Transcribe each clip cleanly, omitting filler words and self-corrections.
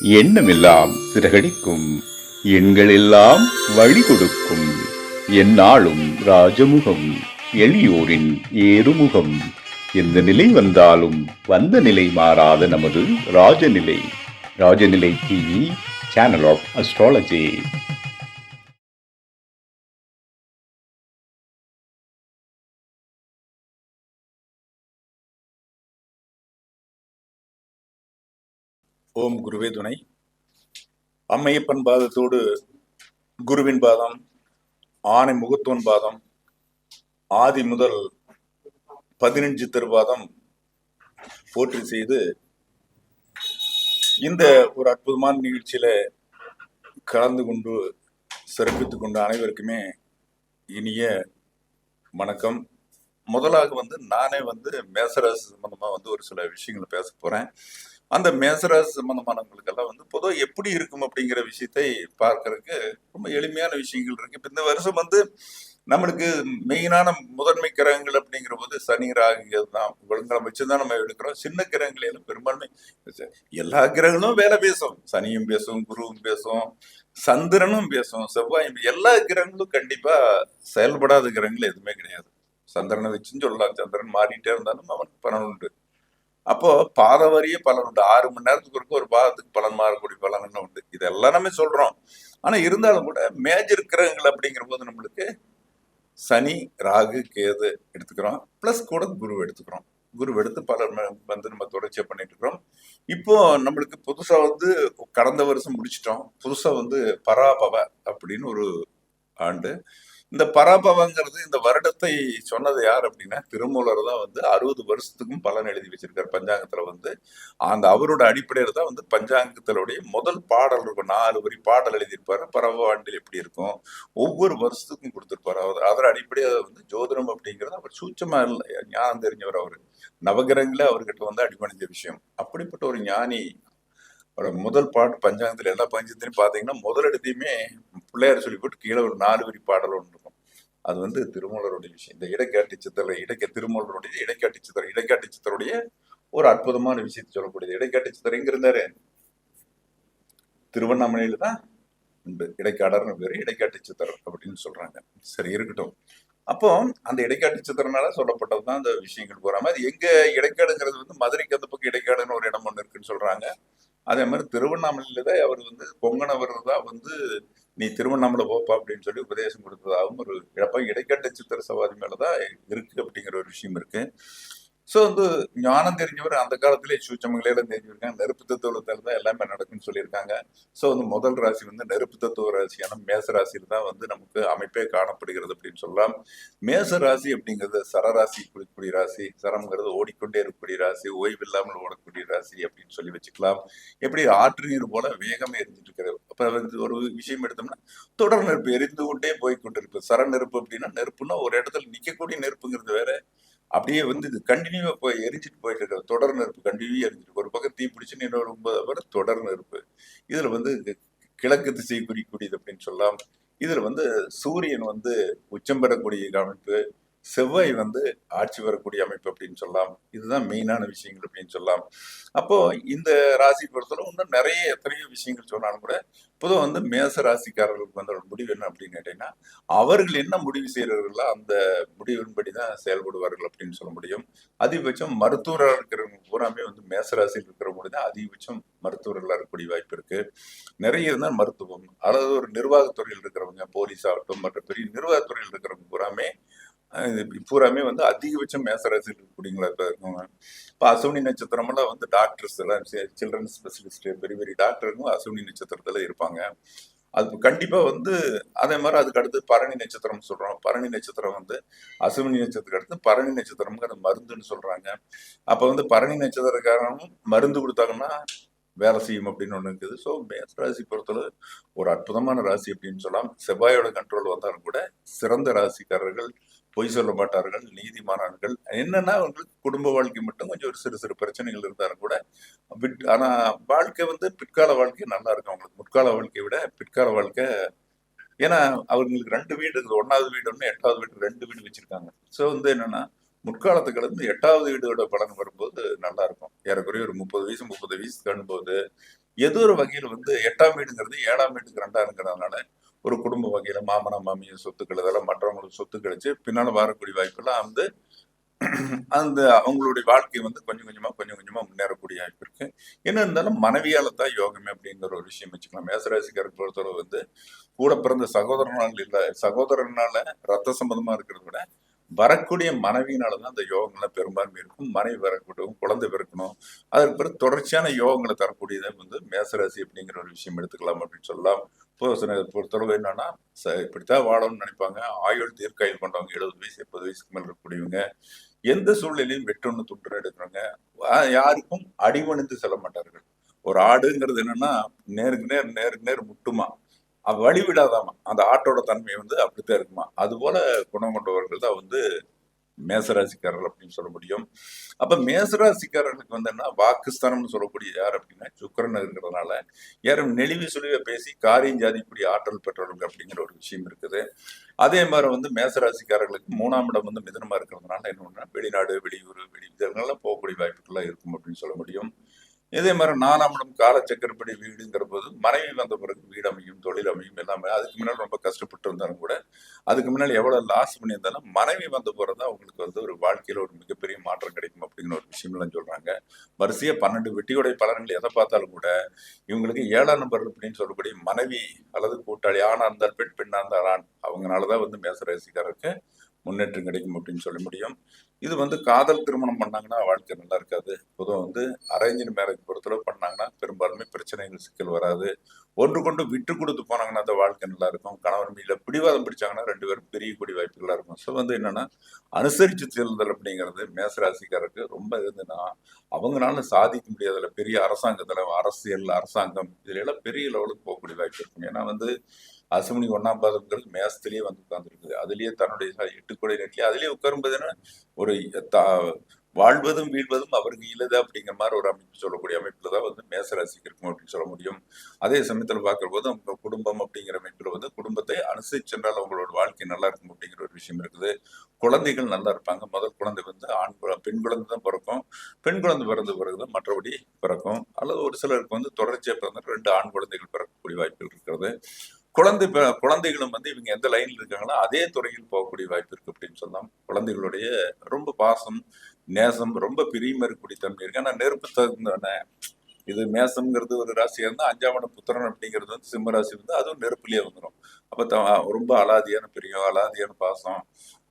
எண்ணமெல்லாம் சிறகடிக்கும், எண்களெல்லாம் வழி கொடுக்கும், எந்நாளும் ராஜமுகம், எளியோரின் ஏறுமுகம். எந்த நிலை வந்தாலும் வந்த நிலை மாறாத நமது Rajanilai. Rajanilai TV, channel of astrology. ஓம் குருவே துணை. அம்மையப்பன் பாதத்தோடு குருவின் பாதம், ஆனை முகத்தோன் பாதம், ஆதி முதல் 15 திருபாதம் போற்றி செய்து இந்த ஒரு அற்புதமான நிகழ்ச்சியில கலந்து கொண்டு சிறப்பித்துக் கொண்ட அனைவருக்குமே இனிய வணக்கம். முதலாக நானே மேசராசி சம்பந்தமா ஒரு சில விஷயங்களை பேச போறேன். அந்த மேசராசி சம்பந்தமானவங்களுக்கெல்லாம் பொதுவாக எப்படி இருக்கும் அப்படிங்கிற விஷயத்தை பார்க்கறதுக்கு ரொம்ப எளிமையான விஷயங்கள் இருக்கு. இப்ப இந்த வருஷம் நம்மளுக்கு மெயினான முதன்மை கிரகங்கள் அப்படிங்கிற போது சனி ராகு தான் ஒழுங்கலம் வச்சுதான் நம்ம எடுக்கிறோம். சின்ன கிரகங்களெல்லாம் பெரும்பான்மை எல்லா கிரகங்களும் வேலை பேசும். சனியும் பேசும், குருவும் பேசும், சந்திரனும் பேசும், செவ்வாயும், எல்லா கிரகங்களும் கண்டிப்பா செயல்படாத கிரகங்கள் எதுவுமே கிடையாது. சந்திரனை வச்சுன்னு சொல்லலாம். சந்திரன் மாறிட்டே இருந்தாலும் அவனுக்கு பலன் உண்டு. அப்போ பாதவரிய பலன் உண்டு. 6 மணி நேரத்துக்கு இருக்க ஒரு பாதத்துக்கு பலன் மாறக்கூடிய பலன் உண்டு. இதெல்லாம் நம்ம சொல்றோம். ஆனா இருந்தாலும் கூட மேஜர் கிரகங்கள் அப்படிங்கிற போது நம்மளுக்கு சனி, ராகு, கேது எடுத்துக்கிறோம். பிளஸ் கூட குரு எடுத்துக்கிறோம். குரு எடுத்து பலர் நம்ம தொடர்ச்சியா பண்ணிட்டு இருக்கிறோம். இப்போ நம்மளுக்கு புதுசா கடந்த வருஷம் முடிச்சிட்டோம். புதுசா பராபவ அப்படின்னு ஒரு ஆண்டு. இந்த பராபவங்கிறது இந்த வருடத்தை சொன்னது யார் அப்படின்னா திருமூலர் தான் 60 வருஷத்துக்கும் பலன் எழுதி வச்சிருக்காரு பஞ்சாங்கத்துல. அந்த அவரோட அடிப்படையில தான் பஞ்சாங்கத்தினுடைய முதல் பாடல் இருக்கும். 4 வரி பாடல் எழுதியிருப்பாரு. பரவ ஆண்டில் எப்படி இருக்கும் ஒவ்வொரு வருஷத்துக்கும் கொடுத்திருப்பாரு. அதோட அடிப்படையாக ஜோதிடம் அப்படிங்கிறது அவர் சூட்சமா இல்லை, ஞானம் தெரிஞ்சவர். அவரு நவகிரகங்களே அவர்கிட்ட அடிபணிஞ்ச விஷயம். அப்படிப்பட்ட ஒரு ஞானி முதல் பாட்டு பஞ்சாங்கத்துல எல்லா பஞ்சத்திலையும் பாத்தீங்கன்னா முதல் இடத்தையுமே பிள்ளையார் சொல்லி போட்டு கீழே ஒரு 4 வரி பாடல் ஒன்று இருக்கும். அது திருமூலருடைய விஷயம். இந்த இடைக்காட்டு சித்திர திருமூலருடைய இடைக்காட்டு சித்தருடைய ஒரு அற்புதமான விஷயத்தை சொல்லக்கூடியது. இடைக்காட்டு சித்தர் எங்க இருந்தாரு? திருவண்ணாமலையில தான் உண்டு. இடைக்காடர்னு பேரு, இடைக்காட்டு சித்தர் அப்படின்னு சொல்றாங்க. சரி, இருக்கட்டும். அப்போ அந்த இடைக்காட்டு சித்திரனால சொல்லப்பட்டதுதான் அந்த விஷயங்கள் போறாம. அது எங்க இடைக்காடுங்கிறது மதுரைக்கு அந்த பக்கம் இடைக்காடுன்னு ஒரு இடம் ஒண்ணு இருக்குன்னு சொல்றாங்க. அதே மாதிரி திருவண்ணாமலையில தான் அவர் கொங்கணவர் தான் நீ திருவண்ணாமலை போப்பா அப்படின்னு சொல்லி உபதேசம் கொடுத்ததாகவும் ஒரு இடைக்காட்டு சித்திர சவாதி மேலதான் இருக்கு அப்படிங்கிற ஒரு விஷயம் இருக்கு. ஸோ ஞானம் தெரிஞ்சவர் அந்த காலத்திலே சூட்சமங்களையெல்லாம் தெரிஞ்சிருக்காங்க. நெருப்பு தத்துவத்தில் தான் எல்லாமே நடக்கும்னு சொல்லியிருக்காங்க. ஸோ முதல் ராசி நெருப்பு தத்துவ ராசியான மேச ராசியில் தான் நமக்கு அமைப்பே காணப்படுகிறது அப்படின்னு சொல்லலாம். மேச ராசி அப்படிங்கிறது சரராசி குறிக்கக்கூடிய ராசி. சரம்ங்கிறது ஓடிக்கொண்டே இருக்கக்கூடிய ராசி, ஓய்வில்லாமல் ஓடக்கூடிய ராசி அப்படின்னு சொல்லி வச்சுக்கலாம். எப்படி ஆற்று நீர் போல வேகமே எரிஞ்சிட்டு இருக்கிறது. அப்ப ஒரு விஷயம் எடுத்தோம்னா தொடர் நெருப்பு எரிந்து கொண்டே போய் கொண்டிருப்பு. சர நெருப்பு அப்படின்னா நெருப்புன்னா ஒரு இடத்துல நிக்கக்கூடிய நெருப்புங்கிறது வேற. அப்படியே இது கண்டினியூவா போய் எரிஞ்சிட்டு போயிட்டு இருக்கிற தொடர் நெருப்பு கண்டினியூ எரிஞ்சிட்டு ஒரு பக்கம் தீ பிடிச்சுன்னு இன்னொரு 9 தொடர் நெருப்பு. இதுல கிழக்கு திசை குறிக்கூடியது அப்படின்னு சொல்லலாம். இதுல சூரியன் உச்சம் பெறக்கூடிய அமைப்பு, செவ்வாய் ஆட்சி வரக்கூடிய அமைப்பு அப்படின்னு சொல்லலாம். இதுதான் மெயினான விஷயங்கள் அப்படின்னு சொல்லலாம். அப்போ இந்த ராசி பொறுத்தவரை இன்னும் நிறைய எத்தனையோ விஷயங்கள் சொன்னாலும் கூட பொதுவாக மேச ராசிக்காரர்களுக்கு முடிவு என்ன அப்படின்னு கேட்டீங்கன்னா, அவர்கள் என்ன முடிவு செய்யறார்களோ அந்த முடிவின்படி தான் செயல்படுவார்கள் அப்படின்னு சொல்ல முடியும். அதிகபட்சம் மருத்துவராக இருக்கிறவங்க பூராமே மேசராசியில் இருக்கிறவங்க தான் அதிகபட்சம் மருத்துவர்களாக இருக்கக்கூடிய வாய்ப்பு இருக்கு. நிறைய இருந்தால் மருத்துவம் அதாவது ஒரு நிர்வாகத்துறையில் இருக்கிறவங்க, போலீஸ் ஆகட்டும், மற்ற பெரிய நிர்வாகத்துறையில் இருக்கிறவங்க பூராமே அதிகபட்சம் மேசராசியில் இருக்கக்கூடியங்களா இருக்கவங்க. இப்போ அசுவினி நட்சத்திரம் எல்லாம் டாக்டர்ஸ் எல்லாம் சில்ட்ரன் ஸ்பெஷலிஸ்ட் பெரிய பெரிய டாக்டருங்களும் அசுவினி நட்சத்திரத்துல இருப்பாங்க. அது கண்டிப்பா அதே மாதிரி அதுக்கு அடுத்து பரணி நட்சத்திரம் சொல்றோம். பரணி நட்சத்திரம் அசுவினி நட்சத்திரத்துக்கு அடுத்து பரணி நட்சத்திரம்ங்கிற மருந்துன்னு சொல்றாங்க. அப்ப பரணி நட்சத்திரக்காரனும் மருந்து கொடுத்தாங்கன்னா வேலை செய்யும் அப்படின்னு ஒண்ணு இருக்குது. ஸோ மேச ராசி பொறுத்தளவு ஒரு அற்புதமான ராசி அப்படின்னு சொல்லலாம். செவ்வாயோட கண்ட்ரோல் வந்தாலும் கூட சிறந்த ராசிக்காரர்கள், பொய் சொல்ல மாட்டார்கள், நீதிமானார்கள். என்னன்னா அவங்களுக்கு குடும்ப வாழ்க்கை மட்டும் கொஞ்சம் ஒரு சிறு சிறு பிரச்சனைகள் இருந்தாலும் கூட ஆனா வாழ்க்கை பிற்கால வாழ்க்கை நல்லா இருக்கும் அவங்களுக்கு. முற்கால வாழ்க்கையை விட பிற்கால வாழ்க்கை. ஏன்னா அவங்களுக்கு 2 வீடு இருக்குது. 1வது வீடு ஒண்ணு, 8வது வீடு 2 வீடு வச்சிருக்காங்க. ஸோ என்னன்னா முற்காலத்துக்கு கடந்து 8வது வீடோட பலன் வரும்போது நல்லா இருக்கும். ஏறக்குறைய ஒரு 30 வயசு 30 வயசு காணும்போது ஏதோ ஒரு வகையில் வந்து 8ஆம் வீடுங்கிறது 7ஆம் வீட்டுக்கு 2ஆ இருக்கிறதுனால ஒரு குடும்ப வகையில மாமனா மாமியார் சொத்துக்கள் இதெல்லாம் மற்றவங்களுக்கு சொத்து கிடைச்சு பின்னால வரக்கூடிய வாய்ப்பெல்லாம் வந்து அந்த அவங்களுடைய வாழ்க்கை வந்து கொஞ்சம் கொஞ்சமா முன்னேறக்கூடிய வாய்ப்பு இருக்கு. என்ன இருந்தாலும் மனைவியால தான் யோகமே அப்படிங்கிற ஒரு விஷயம் வச்சுக்கலாம். மேசராசிக்காரர் பொறுத்தளவு வந்து கூட பிறந்த சகோதரனால் இல்ல, சகோதரனால ரத்த சம்பந்தமா இருக்கிறத விட வரக்கூடிய மனைவியினாலதான் அந்த யோகங்கள்லாம் பெரும்பான்மை இருக்கும். மனைவி வரக்கூடும், குழந்தை பிறக்கணும், அதற்கு பிறகு தொடர்ச்சியான யோகங்களை தரக்கூடியதை வந்து மேசராசி அப்படிங்கிற ஒரு விஷயம் எடுத்துக்கலாம் அப்படின்னு சொல்லலாம். பொறுத்தளவு என்னன்னா இப்படித்தான் வாழணும்னு நினைப்பாங்க. ஆயுள் தீர்க்காயுள் கொண்டவங்க 70 வயசு 80 வயசுக்கு மேல இருக்கக்கூடியவங்க எந்த சூழ்நிலையும் வெட்டொன்னு துண்டு எடுக்கிறவங்க யாருக்கும் அடிபணிந்து செல்ல மாட்டார்கள். ஒரு ஆடுங்கிறது என்னன்னா நேருக்கு நேர் முட்டுமா, வழி விடாதாமா, அந்த ஆட்டோட தன்மை வந்து அப்படித்தான் இருக்குமா. அது போல குணம் கொண்டவர்கள் தான் வந்து மேசராசிக்காரர்கள் அப்படின்னு சொல்ல முடியும். அப்ப மேசராசிக்காரர்களுக்கு வந்து என்ன வாக்குஸ்தானம்னு சொல்லக்கூடிய யார் அப்படின்னா சுக்கிரன் இருக்கிறதுனால யாரும் நெளிவு சுழிவ பேசி காரியம் சாதிக்கூடிய ஆற்றல் பெற்றவர்கள் அப்படிங்கிற ஒரு விஷயம் இருக்குது. அதே மாதிரி வந்து மேசராசிக்காரர்களுக்கு 3ஆம் இடம் வந்து மிதனமா இருக்கிறதுனால என்ன ஒண்ணு வெளிநாடு, வெளியூர், இதெல்லாம் போகக்கூடிய வாய்ப்புகள்லாம் இருக்கும் அப்படின்னு சொல்ல முடியும். இதே மாதிரி 4ஆம் இடம் காலச்சக்கரப்படி வீடுங்கிற போது மனைவி வந்த பிறகு வீடு அமையும், தொழில் அமையும், எல்லாமே. அதுக்கு முன்னாடி ரொம்ப கஷ்டப்பட்டு இருந்தாலும் கூட அதுக்கு முன்னாடி எவ்வளவு லாஸ் பண்ணியிருந்தாலும் மனைவி வந்த போறதா அவங்களுக்கு வந்து ஒரு வாழ்க்கையில ஒரு மிகப்பெரிய மாற்றம் கிடைக்கும் அப்படிங்கிற ஒரு விஷயம்லாம் சொல்றாங்க. வரிசையா 12 வெட்டியுடைய பலன்கள் எதை பார்த்தாலும் கூட இவங்களுக்கு 7ஆம் நம்பர் அப்படின்னு சொல்லக்கூடிய மனைவி அல்லது கூட்டாளி, ஆணா இருந்தால் பெண், பெண்ணா இருந்தால் ஆண், அவங்களாலதான் வந்து மேசராசிக்காரருக்கு முன்னேற்றம் கிடைக்கும் அப்படின்னு சொல்ல முடியும். இது வந்து காதல் திருமணம் பண்ணாங்கன்னா வாழ்க்கை நல்லா இருக்காது. பொதுவாக வந்து அரேஞ்ச் மேரேஜ் பொறுத்தளவு பண்ணாங்கன்னா பெரும்பாலுமே பிரச்சனைகள் சிக்கல் வராது. ஒன்று கொண்டு விட்டு கொடுத்து போனாங்கன்னா அந்த வாழ்க்கை நல்லா இருக்கும். கணவன் மீது பிடிவாதம் பிடிச்சாங்கன்னா 2 பேரும் பிரியக்கூடிய வாய்ப்புகளா இருக்கும். ஸோ வந்து என்னன்னா அனுசரித்து செல்லுதல் அப்படிங்கிறது மேசராசிக்காரருக்கு ரொம்ப இருந்துன்னா அவங்களால சாதிக்க முடியாதுல. பெரிய அரசாங்கத்துல அரசியல், அரசாங்கம் இதுல எல்லாம் பெரிய லெவலுக்கு போகக்கூடிய வாய்ப்பு இருக்கும். ஏன்னா வந்து அசுவினி 1ஆம் பாதம்ங்கிறது மேசத்திலேயே வந்து உட்கார்ந்துருக்குது. அதுலயே தன்னுடைய 8 கோடி நெட்லயே அதுலயே உட்காரும்போது என்ன ஒரு வாழ்வதும் வீழ்வதும் அவருக்கு இல்லது அப்படிங்கிற மாதிரி ஒரு அமைப்பு சொல்லக்கூடிய அமைப்புல தான் வந்து மேசராசிக்கு இருக்கும் அப்படின்னு சொல்ல முடியும். அதே சமயத்துல பார்க்கிற போது அவங்க குடும்பம் அப்படிங்கிற அமைப்புல வந்து குடும்பத்தை அனுசரிச்சு சென்றால் அவங்களோட வாழ்க்கை நல்லா இருக்கும் அப்படிங்கிற ஒரு விஷயம் இருக்குது. குழந்தைகள் நல்லா இருப்பாங்க. முதல் குழந்தை வந்து பெண் குழந்தை தான் பிறக்கும். பெண் குழந்தை பிறந்த பிறகுதான் மற்றபடி பிறக்கும். அல்லது ஒரு சிலருக்கு வந்து தொடர்ச்சியா பிறந்த 2 ஆண் குழந்தைகள் பிறக்கக்கூடிய வாய்ப்புகள் இருக்கிறது. குழந்தைகளும் வந்து இவங்க எந்த லைன்ல இருக்காங்களோ அதே துறையில் போகக்கூடிய வாய்ப்பு இருக்கு அப்படின்னு சொல்லலாம். குழந்தைகளுடைய ரொம்ப பாசம், நேசம், ரொம்ப பிரியமா இருக்கக்கூடிய தன்மை இருக்கு. ஆனா நெருப்பு தகுந்தானே இது மேசம்ங்கிறது ஒரு ராசியா இருந்தா 5ஆம் இடம் புத்திரன் அப்படிங்கிறது வந்து சிம்ம ராசி வந்து அதுவும் நெருப்புலயே வந்துடும். அப்ப ரொம்ப அலாதியான பிரியம், அலாதியான பாசம்,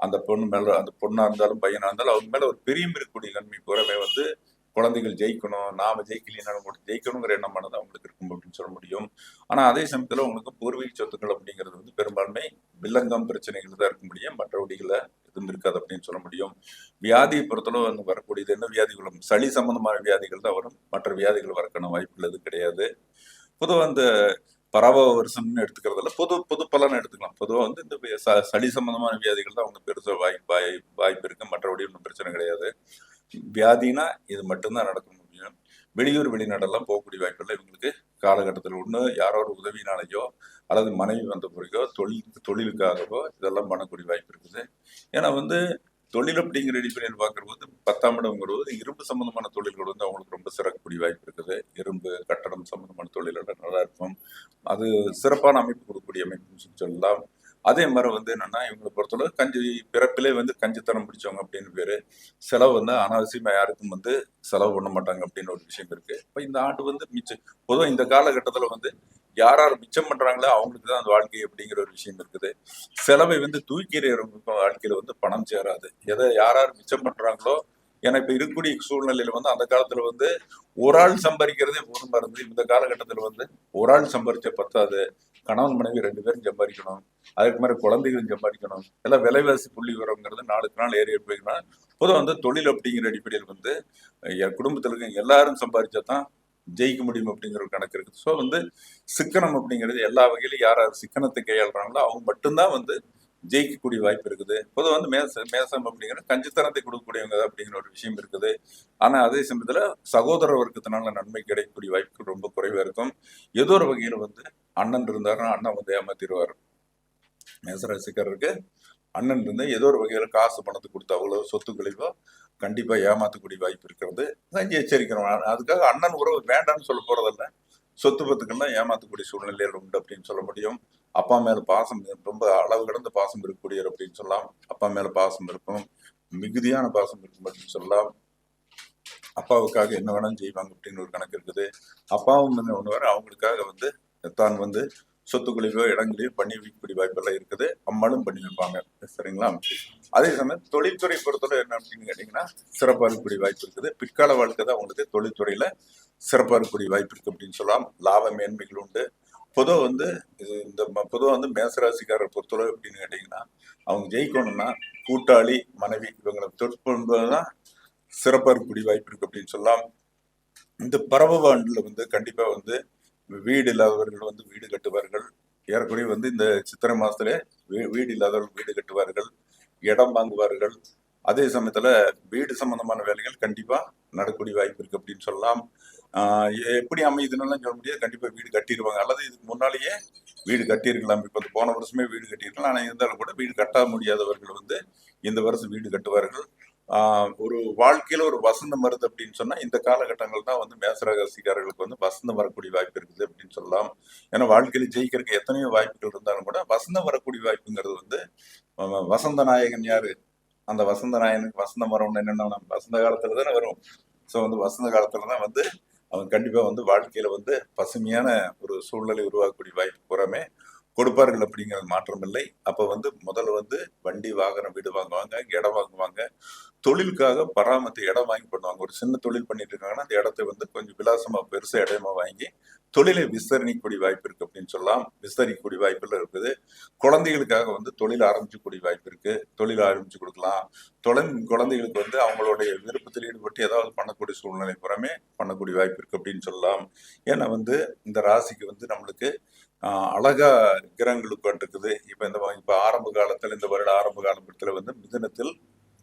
அந்த பொண்ணு மேல, அந்த பொண்ணா இருந்தாலும் பையனா இருந்தாலும் அவங்க மேல ஒரு பிரியம் இருக்கக்கூடிய தன்மை பூராமே வந்து குழந்தைகள் ஜெயிக்கணும், நாம ஜெயிக்கலைனாலும் கூட ஜெயிக்கணுங்கிற எண்ணமானது அவங்களுக்கு இருக்கும் அப்படின்னு சொல்ல முடியும். ஆனா அதே சமயத்துல உங்களுக்கு பூர்வீக சொத்துக்கள் அப்படிங்கிறது வந்து பெரும்பான்மை வில்லங்கம் பிரச்சனைகள் தான் இருக்க முடியும். மற்றபடிகள எதுவும் இருக்காது அப்படின்னு சொல்ல முடியும். வியாதியை பொறுத்தளவு வந்து வரக்கூடியது என்ன வியாதிகளும் சளி சம்பந்தமான வியாதிகள் தான் வரும். மற்ற வியாதிகள் வரக்கான வாய்ப்புகள் எதுவும் கிடையாது. பொதுவாக அந்த பரவ வருஷம்னு எடுத்துக்கிறதுல பொது பலன் எடுத்துக்கலாம். பொதுவாக வந்து இந்த சளி சம்பந்தமான வியாதிகள் தான் அவங்க பெருசா வாய்ப்பு இருக்கு. மற்றபடி ஒன்றும் பிரச்சனை கிடையாது. வியாதினா இது மட்டும்தான் நடக்க முடியும். வெளியூர் வெளிநாடெல்லாம் போகக்கூடிய வாய்ப்புகள் இவங்களுக்கு காலகட்டத்தில் ஒண்ணு யாரோ ஒரு உதவினாலேயோ அல்லது மனைவி வந்த பிறகோ தொழிலுக்காகவோ இதெல்லாம் பண்ணக்கூடிய வாய்ப்பு இருக்குது. ஏன்னா வந்து தொழில் அப்படிங்கிற அடிப்படையில் பார்க்கிற போது 10ஆம் இடம்ங்கிறது இரும்பு சம்பந்தமான தொழில்கள் வந்து அவங்களுக்கு ரொம்ப சிறக்கக்கூடிய வாய்ப்பு இருக்குது. இரும்பு கட்டடம் சம்பந்தமான தொழிலெல்லாம் நல்லா இருக்கும். அது சிறப்பான அமைப்பு கொடுக்கக்கூடிய அமைப்புன்னு சொல்லலாம். அதே மாதிரி வந்து என்னன்னா இவங்களை பொறுத்தளவு பிறப்பிலே வந்து கஞ்சித்தனம் பிடிச்சவங்க அப்படின்னு பேரு. செலவு வந்து அனாவசியமா யாருக்கும் வந்து செலவு பண்ண மாட்டாங்க அப்படின்னு ஒரு விஷயம் இருக்கு. இப்ப இந்த ஆண்டு வந்து மிச்சம் பொதுவாக இந்த காலகட்டத்துல வந்து யார் மிச்சம் பண்றாங்களோ அவங்களுக்கு தான் அந்த வாழ்க்கை அப்படிங்கிற ஒரு விஷயம் இருக்குது. செலவை வந்து தூக்கி எறியறவங்க வாழ்க்கையில வந்து பணம் சேராது. எதை யார் மிச்சம் பண்றாங்களோ, ஏன்னா இப்ப இருக்கக்கூடிய சூழ்நிலையில வந்து அந்த காலத்துல வந்து ஒரு ஆள் சம்பாதிக்கிறதே போதுமா இருந்து இந்த காலகட்டத்துல வந்து ஒரு ஆள் சம்பாதிச்ச பத்தாது, கணவன் மனைவி 2 பேரும் சம்பாதிக்கணும், அதுக்கு மாதிரி குழந்தைகளும் சம்பாதிக்கணும், எல்லாம் விலைவாசி புள்ளி விவரங்கிறது நாளுக்கு நாள் ஏறி போயின்னா பொதுவாக வந்து தொழில் அப்படிங்கிற அடிப்படையில் வந்து என் குடும்பத்தில் இருக்க எல்லாரும் சம்பாதிச்சா தான் ஜெயிக்க முடியும் அப்படிங்கிற ஒரு கணக்கு இருக்குது. ஸோ வந்து சிக்கனம் அப்படிங்கிறது எல்லா வகையிலும் யார் சிக்கனத்தை கையாளுறாங்களோ அவங்க மட்டும்தான் வந்து ஜெயிக்கக்கூடிய வாய்ப்பு இருக்குது. பொதுவாக வந்து மேசம் அப்படிங்கிற கஞ்சித்தனத்தை கொடுக்கக்கூடியவங்க அப்படிங்கிற ஒரு விஷயம் இருக்குது. ஆனா அதே சமயத்துல சகோதர வர்க்கத்தினால நன்மை கிடைக்கக்கூடிய வாய்ப்பு ரொம்ப குறைவா இருக்கும். ஏதோ ஒரு வகையில வந்து அண்ணன் இருந்தாருன்னா அண்ணன் வந்து ஏமாத்திடுவார். மேசராசிக்காரருக்கு அண்ணன் இருந்தா ஏதோ ஒரு வகையில காசு பணத்தை கொடுத்து அவ்வளவு சொத்துக்களையோ கண்டிப்பா ஏமாத்தக்கூடிய வாய்ப்பு இருக்கிறது. அங்கே எச்சரிக்கிறோம். அதுக்காக அண்ணன் உறவு வேண்டாம்னு சொல்ல போறதில்ல. சொத்து பத்துக்கள்லாம் ஏமாத்தக்கூடிய சூழ்நிலைகள் உண்டு அப்படின்னு சொல்ல முடியும். அப்பா மேல பாசம் ரொம்ப அளவு கடந்த பாசம் இருக்கக்கூடியவர் அப்படின்னு சொல்லலாம். அப்பா மேல பாசம் இருக்கும், மிகுதியான பாசம் இருக்கும் அப்படின்னு சொல்லலாம். அப்பாவுக்காக என்ன வேணாலும் செய்வாங்க அப்படின்னு ஒரு கணக்கு இருக்குது. அப்பாவும் என்ன பண்ணுவாரு, அவங்களுக்காக வந்து தான் வந்து சொத்துக்களையோ இடங்களையோ பண்ணி வைக்கக்கூடிய வாய்ப்பெல்லாம் இருக்குது. அம்மாளும் பண்ணி வைப்பாங்க. சரிங்களா? அதே சமயம் தொழில்துறை பொறுத்தவரை என்ன அப்படின்னு கேட்டீங்கன்னா சிறப்பாக இருக்கக்கூடிய வாய்ப்பு இருக்குது. பிற்கால வாழ்க்கை தான் அவங்களுக்கு தொழில்துறையில சிறப்பாக இருக்கக்கூடிய வாய்ப்பு இருக்கு அப்படின்னு சொல்லலாம். லாப மேன்மைகள் உண்டு. பொதுவாக வந்து பொதுவாக வந்து மேசராசிக்காரர் பொறுத்தளவு அப்படின்னு கேட்டீங்கன்னா அவங்க ஜெயிக்கணும்னா கூட்டாளி மனைவி இவங்களை தொற்பதான் சிறப்பாக இருக்கக்கூடிய வாய்ப்பு இருக்கு அப்படின்னு சொல்லலாம். இந்த பரவ ஆண்டுல வந்து கண்டிப்பா வந்து வீடு இல்லாதவர்கள் வந்து வீடு கட்டுவார்கள். ஏறக்குறைய வந்து இந்த சித்திரை மாசத்துல வீடு இல்லாதவர்கள் வீடு கட்டுவார்கள், இடம் வாங்குவார்கள். அதே சமயத்துல வீடு சம்பந்தமான வேலைகள் கண்டிப்பா நடக்கூடிய வாய்ப்பு இருக்கு அப்படின்னு சொல்லலாம். எப்படி அமையுதுன்னு சொல்ல முடியாது. கண்டிப்பா வீடு கட்டிடுவாங்க, அல்லது இதுக்கு முன்னாலேயே வீடு கட்டியிருக்கலாம். இப்ப போன வருஷமே வீடு கட்டியிருக்கலாம். ஆனா இருந்தாலும் கூட வீடு கட்ட முடியாதவர்கள் வந்து இந்த வருஷம் வீடு கட்டுவார்கள். ஒரு வாழ்க்கையில ஒரு வசந்தம் வருது அப்படின்னு சொன்னா இந்த காலகட்டங்கள் தான் வந்து மேசராசிக்காரர்களுக்கு வந்து வசந்தம் வரக்கூடிய வாய்ப்பு இருக்குது அப்படின்னு சொல்லலாம். ஏன்னா வாழ்க்கையில ஜெயிக்கிறதுக்கு எத்தனையோ வாய்ப்புகள் இருந்தாலும் கூட வசந்தம் வரக்கூடிய வாய்ப்புங்கிறது வந்து வசந்த நாயகன் யாரு? அந்த வசந்த நாயகனுக்கு வசந்தம் வரணும்னு என்னன்னா வசந்த காலத்துல தானே வரும். ஸோ வந்து வசந்த காலத்துல தான் வந்து அவங்க கண்டிப்பா வந்து வாழ்க்கையில வந்து பசுமையான ஒரு சூழ்நிலை உருவாக்கக்கூடிய வாய்ப்பு பூராமே கொடுப்பார்கள் அப்படிங்கிறது மாற்றம் இல்லை. அப்ப வந்து முதல்ல வந்து வண்டி வாகனம் வீடு வாங்குவாங்க, இடம் வாங்குவாங்க, தொழிலுக்காக பராமரித்து இடம் வாங்கி பண்ணுவாங்க. ஒரு சின்ன தொழில் பண்ணிட்டு இருக்காங்கன்னா அந்த இடத்தை வந்து கொஞ்சம் விலாசமா பெருசா இடமா வாங்கி தொழிலை விஸ்தரிக்கக்கூடிய வாய்ப்பு இருக்கு அப்படின்னு சொல்லலாம். விஸ்தரிக்கக்கூடிய வாய்ப்புகள் இருக்குது. குழந்தைகளுக்காக வந்து தொழில் ஆரம்பிச்சக்கூடிய வாய்ப்பு இருக்கு. தொழில் ஆரம்பிச்சு கொடுக்கலாம். குழந்தைகளுக்கு வந்து அவங்களுடைய விருப்பத்தில் ஈடுபட்டு ஏதாவது பண்ணக்கூடிய சூழ்நிலை புறமே பண்ணக்கூடிய வாய்ப்பு இருக்கு அப்படின்னு சொல்லலாம். ஏன்னா வந்து இந்த ராசிக்கு வந்து நம்மளுக்கு அழகா கிரகங்கள் உட்காந்துருக்குது. இப்ப ஆரம்ப காலத்துல இந்த வருட ஆரம்ப காலத்துல வந்து மிதுனத்தில்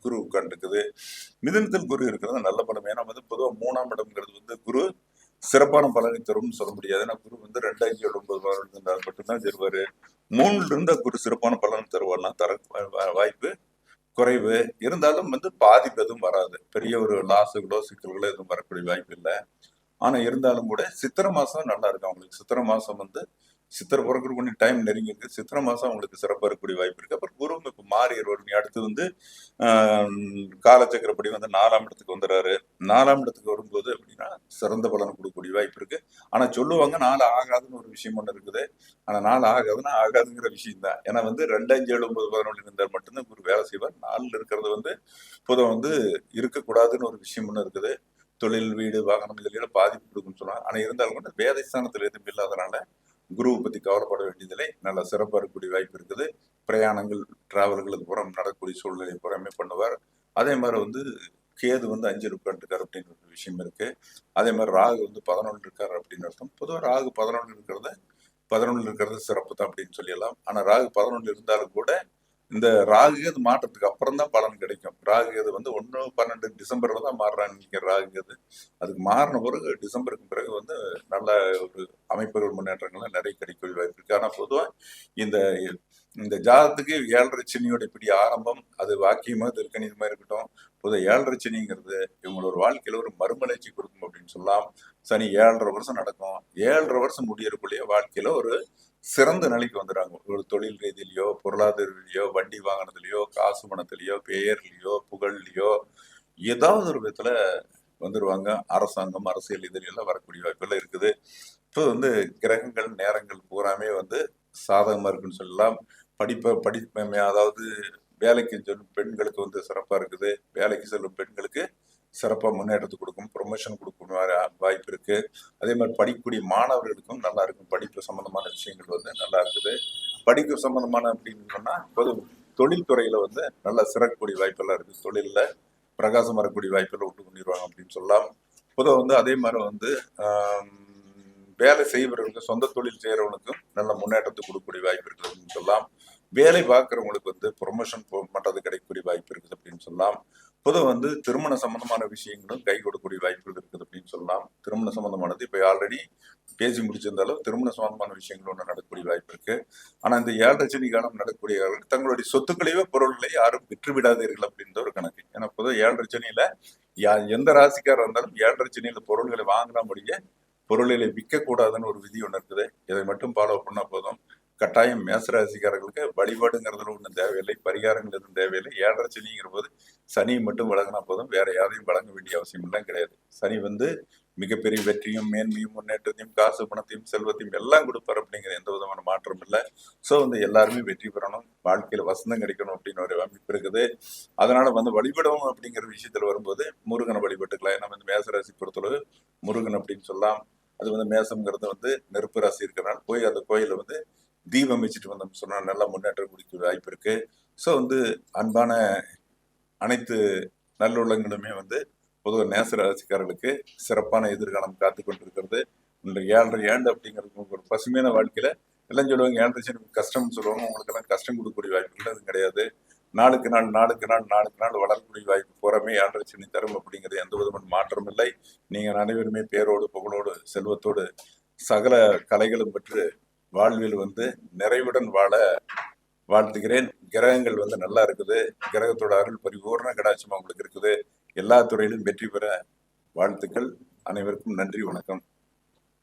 குரு உட்காந்துருக்குது. மிதுனத்தில் குரு இருக்கிறது நல்ல பலம். ஏன்னா வந்து பொதுவாக 3ஆம் இடம்ங்கிறது வந்து குரு சிறப்பான பலனை தரும்னு சொல்ல முடியாது. ஏன்னா குரு வந்து 2, 5, 7, 9 இருந்தால் மட்டும்தான் தருவாரு. 3ல இருந்தா குரு சிறப்பான பலன் தருவார்னா தர வாய்ப்பு குறைவு. இருந்தாலும் வந்து பாதிப்பு எதுவும் வராது. பெரிய ஒரு லாஸுகளோ சிக்கல்களோ எதுவும் வரக்கூடிய வாய்ப்பு இல்லை. ஆனா இருந்தாலும் கூட சித்திரை மாசம் நல்லா இருக்கும் அவங்களுக்கு. சித்திரை மாசம் வந்து சித்திரை பிறகு கொஞ்சம் டைம் நெருங்கி இருக்கு. சித்திரை மாசம் அவங்களுக்கு சிறப்பாக இருக்கக்கூடிய வாய்ப்பு இருக்கு. அப்புறம் குரு இப்ப மாறிடுவார். அடுத்து வந்து காலச்சக்கரப்படி வந்து 4ஆம் இடத்துக்கு வந்துடுறாரு. 4ஆம் இடத்துக்கு வரும்போது அப்படின்னா சிறந்த பலன் கொடுக்கக்கூடிய வாய்ப்பு இருக்கு. ஆனா சொல்லுவாங்க 4 ஆகாதுன்னு ஒரு விஷயம் ஒண்ணு இருக்குது. ஆனா 4 ஆகாதுன்னா ஆகாதுங்கிற விஷயம் தான். ஏன்னா வந்து 2, 5, 7, 9, 11 இருந்தால் மட்டும்தான் குரு வேலை செய்வார். 4 இருக்கிறது வந்து பொதுவாக வந்து இருக்கக்கூடாதுன்னு ஒரு விஷயம் ஒண்ணு இருக்குது. தொழில் வீடு வாகனம் இதில் பாதிப்பு கொடுக்குன்னு சொன்னாங்க. ஆனா இருந்தாலும் கூட வேதை ஸ்தானத்துல எதுவும் இல்லாதனால குருவை பத்தி கவலைப்பட வேண்டியதில்லை. நல்ல சிறப்பாக இருக்கக்கூடிய வாய்ப்பு இருக்குது. பிரயாணங்கள் டிராவல்களுக்கு புறம் நடக்கக்கூடிய சூழ்நிலை புறமே பண்ணுவார். அதே மாதிரி வந்து கேது வந்து 5 உட்காந்துருக்காரு அப்படின்னு ஒரு விஷயம் இருக்கு. அதே மாதிரி ராகு வந்து 11 இருக்காரு அப்படின்னு அர்த்தம். பொதுவாக ராகு 11 இருக்கிறது சிறப்பு தான் அப்படின்னு சொல்லிடலாம். ஆனா ராகு 11 இருந்தாலும் கூட இந்த ராகுகேது மாற்றத்துக்கு அப்புறம் தான் பலன் கிடைக்கும். ராகுகேது வந்து 1, 12 டிசம்பர்ல தான் மாறுறான்னு ராகுகேது. அதுக்கு மாறின பிறகு டிசம்பருக்கு பிறகு வந்து நல்ல ஒரு அமைப்புகள் முன்னேற்றங்கள்லாம் நிறைய கிடைக்கக்கூடிய வாய்ப்பு இருக்கு. ஆனா பொதுவா இந்த இந்த ஜாதத்துக்கு 7.5 சனியோட இப்படி ஆரம்பம், அது வாக்கியமா திருக்கணிதமா இருக்கட்டும், பொதுவாக 7.5 சனிங்கிறது இவங்களோட வாழ்க்கையில ஒரு மறுமலர்ச்சி கொடுக்கும் அப்படின்னு சொல்லலாம். சனி 7.5 வருஷம் நடக்கும். 7.5 வருஷம் முடியறக்குள்ளேயே வாழ்க்கையில ஒரு சிறந்த நிலைக்கு வந்துடுறாங்க. ஒரு தொழில் ரீதியிலையோ, பொருளாதார ரீதியிலையோ, வண்டி வாகனத்திலேயோ, காசு பணத்திலேயோ, பெயர்லயோ, புகழ்லையோ ஏதாவது ஒரு விதத்துல வந்துருவாங்க. அரசாங்கம், அரசியல் இதுல வரக்கூடிய வாய்ப்பெல்லாம் இருக்குது. இப்போ வந்து கிரகங்கள் நேரங்கள் பூராமே வந்து சாதகமா இருக்குன்னு சொல்லலாம். அதாவது வேலைக்கு செல்லும் பெண்களுக்கு வந்து சிறப்பா இருக்குது. வேலைக்கு செல்லும் பெண்களுக்கு சிறப்பா முன்னேற்றத்தை கொடுக்கும், ப்ரொமோஷன் கொடுக்கும் வாய்ப்பு இருக்கு. அதே மாதிரி படிக்கக்கூடிய மாணவர்களுக்கும் நல்லா இருக்கும். படிப்பு சம்பந்தமான விஷயங்கள் வந்து நல்லா இருக்குது. படிப்பு சம்பந்தமான அப்படின்னு சொன்னா பொது தொழில்துறையில வந்து நல்லா சிறக்கக்கூடிய வாய்ப்பெல்லாம் இருக்கு. தொழில்ல பிரகாசம் வரக்கூடிய வாய்ப்பெல்லாம் விட்டு பண்ணிடுவாங்க அப்படின்னு சொல்லலாம். பொதுவாக வந்து அதே மாதிரி வந்து வேலை செய்பவர்களுக்கு, சொந்த தொழில் செய்யறவனுக்கும் நல்ல முன்னேற்றத்தை கொடுக்கக்கூடிய வாய்ப்பு இருக்குது அப்படின்னு சொல்லலாம். வேலை பார்க்குறவங்களுக்கு வந்து ப்ரொமோஷன் பண்றது கிடைக்கக்கூடிய வாய்ப்பு இருக்குது அப்படின்னு சொல்லலாம். பொதுவாக வந்து திருமண சம்பந்தமான விஷயங்களும் கை கொடுக்கக்கூடிய வாய்ப்புகள் இருக்குது அப்படின்னு சொல்லலாம். திருமண சம்பந்தமானது இப்போ ஆல்ரெடி பேசி முடிச்சிருந்தாலும் திருமண சம்பந்தமான விஷயங்கள் ஒன்று நடக்கக்கூடிய வாய்ப்பு இருக்கு. ஆனா இந்த 7.5 சனி காலம் நடக்கக்கூடியவர்கள் தங்களுடைய சொத்துக்களையோ பொருள்களை யாரும் விற்று விடாதீர்கள் அப்படின்ற ஒரு கணக்கு. ஏன்னா பொதுவாக 7.5 சனியில எந்த ராசிக்காரர் இருந்தாலும் 7.5 சனியில பொருள்களை வாங்கினா முடிய பொருளிலே விற்கக்கூடாதுன்னு ஒரு விதி ஒன்று இருக்குது. இதை மட்டும் ஃபாலோ பண்ணா போதும். கட்டாயம் மேசராசிக்காரர்களுக்கு வழிபாடுங்கிறதுல ஒன்றும் தேவையில்லை, பரிகாரங்கள் எதுவும் தேவையில்லை. 7.5 சனிங்கிற போது சனியை மட்டும் வழங்கினா போதும், வேற யாரையும் வழங்க வேண்டிய அவசியம் எல்லாம் கிடையாது. சனி வந்து மிகப்பெரிய வெற்றியும் மேன்மையும் முன்னேற்றத்தையும் காசு பணத்தையும் செல்வத்தையும் எல்லாம் கொடுப்பார் அப்படிங்கிற எந்த விதமான மாற்றம் இல்லை. ஸோ வந்து எல்லாருமே வெற்றி பெறணும், வாழ்க்கையில வசந்தம் கிடைக்கணும் அப்படின்னு ஒரு அமைப்பு இருக்குது. அதனால வந்து வழிபடவும் அப்படிங்கிற விஷயத்துல வரும்போது முருகனை வழிபட்டுக்கலாம். ஏன்னா வந்து மேசராசி பொறுத்தளவு முருகன் அப்படின்னு சொல்லலாம். அது வந்து மேசம்ங்கிறது வந்து நெருப்பு ராசி இருக்கிறனால போய் அந்த கோயில வந்து தீபம் வச்சுட்டு வந்தோம்னு சொன்னா நல்ல முன்னேற்றம் கொடுக்க வாய்ப்பு இருக்கு. ஸோ வந்து அன்பான அனைத்து நல்லுள்ளங்களுமே வந்து பொதுவாக நேச ராசிக்காரர்களுக்கு சிறப்பான எதிர்காலம் காத்து கொண்டிருக்கிறது. இந்த 7.5 ஆண்டு அப்படிங்கிறது ஒரு பசுமையான வாழ்க்கையில எல்லாம் சொல்லுவாங்க 7.5 சனி கஷ்டம்னு சொல்லுவாங்க. உங்களுக்கு எல்லாம் கஷ்டம் கொடுக்கக்கூடிய வாய்ப்புகள் அது கிடையாது. நாளுக்கு நாள் நாளுக்கு நாள் நாளுக்கு நாள் வளரக்கூடிய வாய்ப்பு போறமே 7.5 சனி தரும் அப்படிங்கிறது எந்த விதமான மாற்றம் இல்லை. நீங்கள் அனைவருமே பேரோடு புகழோடு செல்வத்தோடு சகல கலைகளும் பெற்று வாழ்வில் வந்து நிறைவுடன் வாழ வாழ்த்துகிறேன். கிரகங்கள் வந்து நல்லா இருக்குது. கிரகத்தோட அருள் பரிபூர்ண கடாட்சமா உங்களுக்கு இருக்குது. எல்லா துறையிலும் வெற்றி பெற வாழ்த்துக்கள். அனைவருக்கும் நன்றி, வணக்கம்.